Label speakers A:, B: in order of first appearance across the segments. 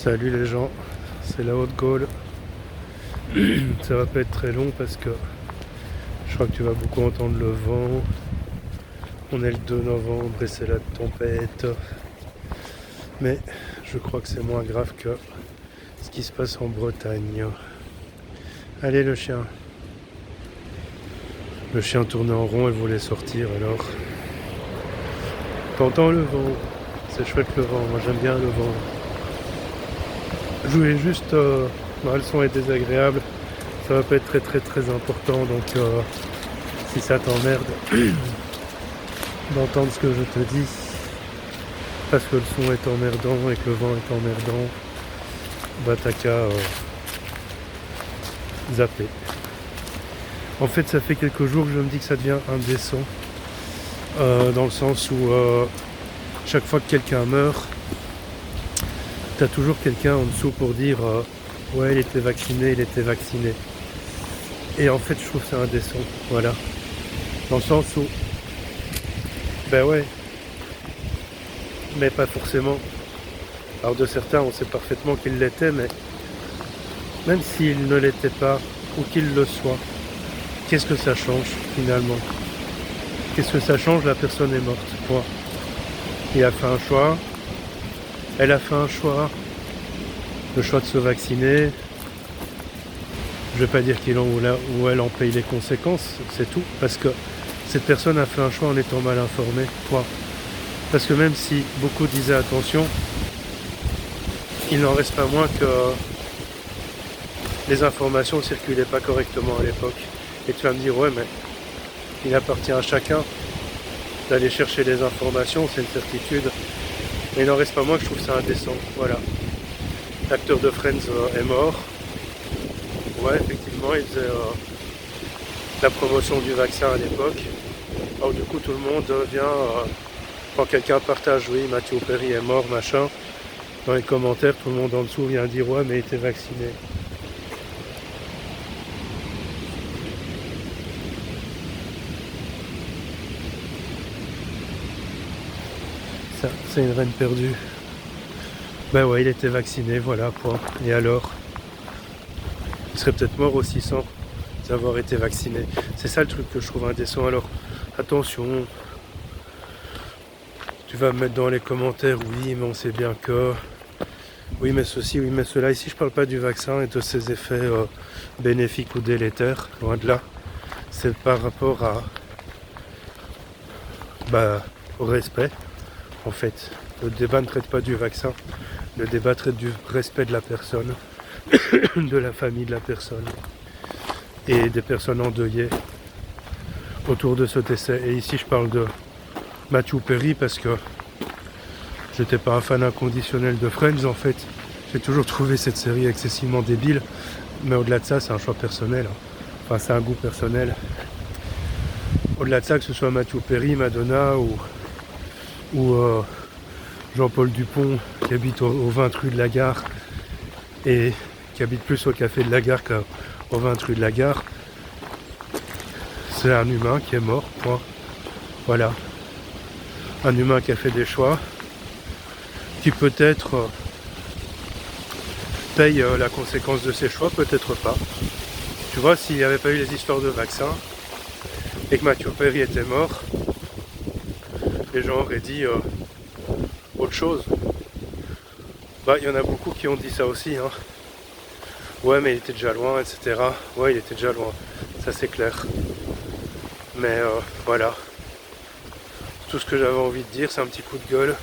A: Salut les gens, c'est la Haute-Gaule. Ça va pas être très long parce que je crois que tu vas beaucoup entendre le vent. On est le 2 novembre et c'est la tempête. Mais je crois que c'est moins grave que ce qui se passe en Bretagne. Allez le chien. Le chien tournait en rond et voulait sortir alors. T'entends le vent? C'est chouette le vent, moi j'aime bien le vent. Je voulais juste... le son est désagréable. Ça va pas être très important, donc si ça t'emmerde d'entendre ce que je te dis, parce que le son est emmerdant et que le vent est emmerdant, bah t'as qu'à zapper. En fait, ça fait quelques jours que je me dis que ça devient indécent, dans le sens où chaque fois que quelqu'un meurt, t'as toujours quelqu'un en dessous pour dire ouais, il était vacciné. Et en fait, je trouve ça indécent, voilà. Dans le sens où, ben ouais, mais pas forcément. Alors de certains, on sait parfaitement qu'ils l'étaient, mais même s'ils ne l'étaient pas, ou qu'ils le soient, qu'est-ce que ça change finalement? Qu'est-ce que ça change? La personne est morte, point. Il a fait un choix, elle a fait un choix, le choix de se vacciner. Je ne vais pas dire qu'il ou elle en paye les conséquences, c'est tout, parce que cette personne a fait un choix en étant mal informée, point. Parce que même si beaucoup disaient attention, il n'en reste pas moins que les informations ne circulaient pas correctement à l'époque. Et tu vas me dire, ouais, mais il appartient à chacun d'aller chercher les informations, c'est une certitude. Mais il n'en reste pas moins que je trouve ça indécent, voilà. L'acteur de Friends est mort. Ouais, effectivement, il faisait la promotion du vaccin à l'époque. Alors du coup, tout le monde vient, quand quelqu'un partage, oui, Matthew Perry est mort, machin, dans les commentaires, tout le monde en dessous vient dire, ouais, mais il était vacciné. Ça, c'est une reine perdue. Ben ouais, il était vacciné, voilà, point. Et alors? Il serait peut-être mort aussi sans avoir été vacciné. C'est ça le truc que je trouve indécent. Alors, attention, tu vas me mettre dans les commentaires, oui, mais on sait bien que... Oui, mais ceci, oui, mais cela. Ici, je parle pas du vaccin et de ses effets bénéfiques ou délétères, loin de là. C'est par rapport à... au respect, en fait. Le débat ne traite pas du vaccin. Le débat traite du respect de la personne, de la famille de la personne et des personnes endeuillées autour de cet essai. Et ici, je parle de Matthew Perry parce que j'étais pas un fan inconditionnel de Friends en fait. J'ai toujours trouvé cette série excessivement débile, mais au-delà de ça, c'est un choix personnel. Enfin, c'est un goût personnel. Au-delà de ça, que ce soit Matthew Perry, Madonna ou Jean-Paul Dupont qui habite au 20 rue de la Gare et qui habite plus au café de la Gare qu'au 20 rue de la Gare. C'est un humain qui est mort, point. Voilà. Un humain qui a fait des choix, qui peut-être paye la conséquence de ses choix, peut-être pas. Tu vois, s'il n'y avait pas eu les histoires de vaccins et que Matthew Perry était mort, les gens auraient dit autre chose. Bah, il y en a beaucoup qui ont dit ça aussi, hein. Ouais, mais il était déjà loin, etc. Ouais, il était déjà loin, ça c'est clair. Mais voilà. Tout ce que j'avais envie de dire, c'est un petit coup de gueule.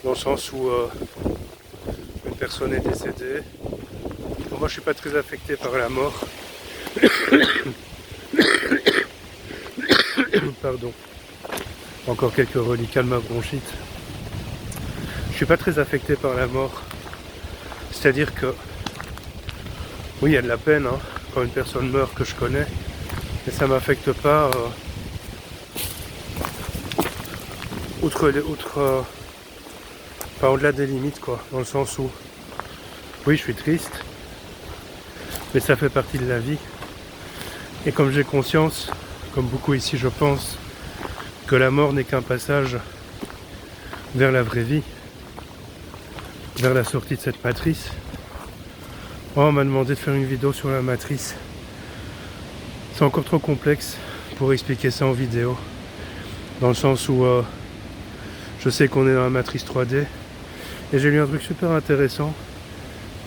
A: Dans le sens où une personne est décédée. Bon, moi, je suis pas très affecté par la mort. Pardon. Encore quelques reliquats de ma bronchite. Je suis pas très affecté par la mort. C'est-à-dire que oui, il y a de la peine hein, quand une personne meurt que je connais, mais ça m'affecte pas au-delà des limites quoi, dans le sens où oui, je suis triste, mais ça fait partie de la vie. Et comme j'ai conscience, comme beaucoup ici je pense, que la mort n'est qu'un passage vers la vraie vie, vers la sortie de cette matrice. Oh, on m'a demandé de faire une vidéo sur la matrice. C'est encore trop complexe pour expliquer ça en vidéo. Dans le sens où je sais qu'on est dans la matrice 3D. Et j'ai lu un truc super intéressant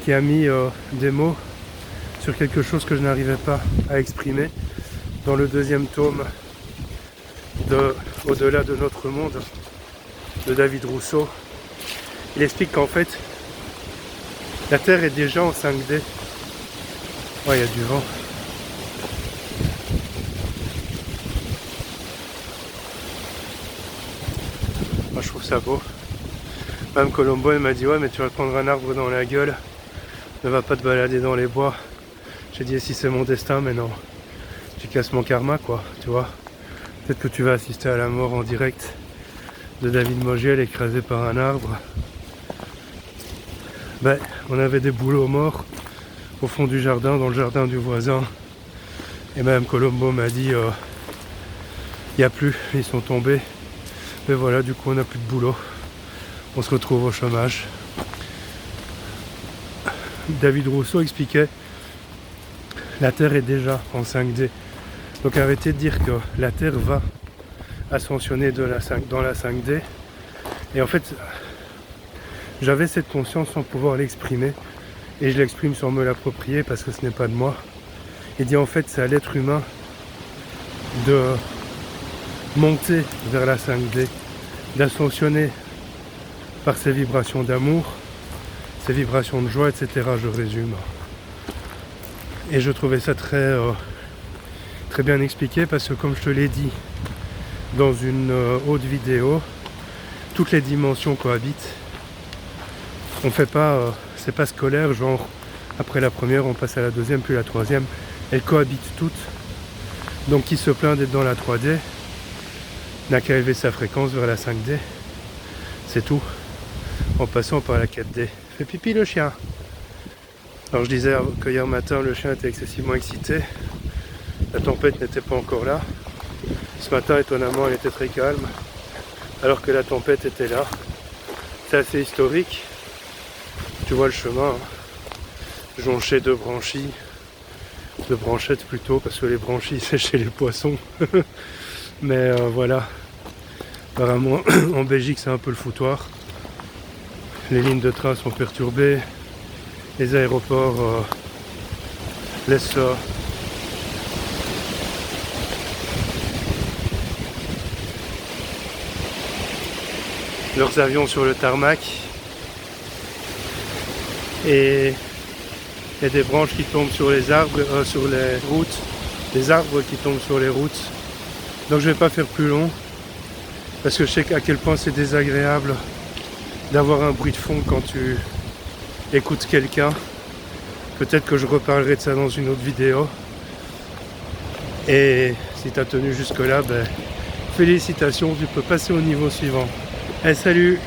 A: qui a mis des mots sur quelque chose que je n'arrivais pas à exprimer dans le deuxième tome de Au-delà de notre monde de David Rousseau. Il explique qu'en fait la Terre est déjà en 5D. Oh, il y a du vent. Moi je trouve ça beau. Mme Colombo elle m'a dit ouais mais tu vas te prendre un arbre dans la gueule, ne va pas te balader dans les bois. J'ai dit si c'est mon destin, mais non, tu casses mon karma quoi, tu vois. Peut-être que tu vas assister à la mort en direct de David Mogiel écrasé par un arbre. Ben, on avait des bouleaux morts au fond du jardin, dans le jardin du voisin. Et Mme Colombo m'a dit il n'y a plus, ils sont tombés. Mais voilà, du coup on n'a plus de boulot. On se retrouve au chômage. David Rousseau expliquait la Terre est déjà en 5D. Donc arrêtez de dire que la Terre va ascensionner dans la 5D. Et en fait, j'avais cette conscience sans pouvoir l'exprimer. Et je l'exprime sans me l'approprier parce que ce n'est pas de moi. Et dit en fait c'est à l'être humain de monter vers la 5D, d'ascensionner par ses vibrations d'amour, ses vibrations de joie, etc. Je résume. Et je trouvais ça très bien expliqué parce que comme je te l'ai dit dans une autre vidéo, toutes les dimensions cohabitent. On fait pas, c'est pas scolaire, genre après la première on passe à la deuxième puis la troisième. Elles cohabitent toutes. Donc qui se plaint d'être dans la 3D n'a qu'à élever sa fréquence vers la 5D. C'est tout. En passant par la 4D. Fais pipi le chien. Alors je disais que hier matin le chien était excessivement excité. La tempête n'était pas encore là. Ce matin étonnamment elle était très calme. Alors que la tempête était là. C'est assez historique. Tu vois le chemin. Hein. Jonché de branchies. De branchettes plutôt. Parce que les branchies c'est chez les poissons. Mais voilà. Apparemment en Belgique c'est un peu le foutoir. Les lignes de train sont perturbées, les aéroports laissent leurs avions sur le tarmac et il y a des branches qui tombent sur les arbres, sur les routes, des arbres qui tombent sur les routes. Donc je vais pas faire plus long parce que je sais à quel point c'est désagréable d'avoir un bruit de fond quand tu écoutes quelqu'un. Peut-être que je reparlerai de ça dans une autre vidéo. Et si tu as tenu jusque là, ben, félicitations, tu peux passer au niveau suivant. Allez, salut!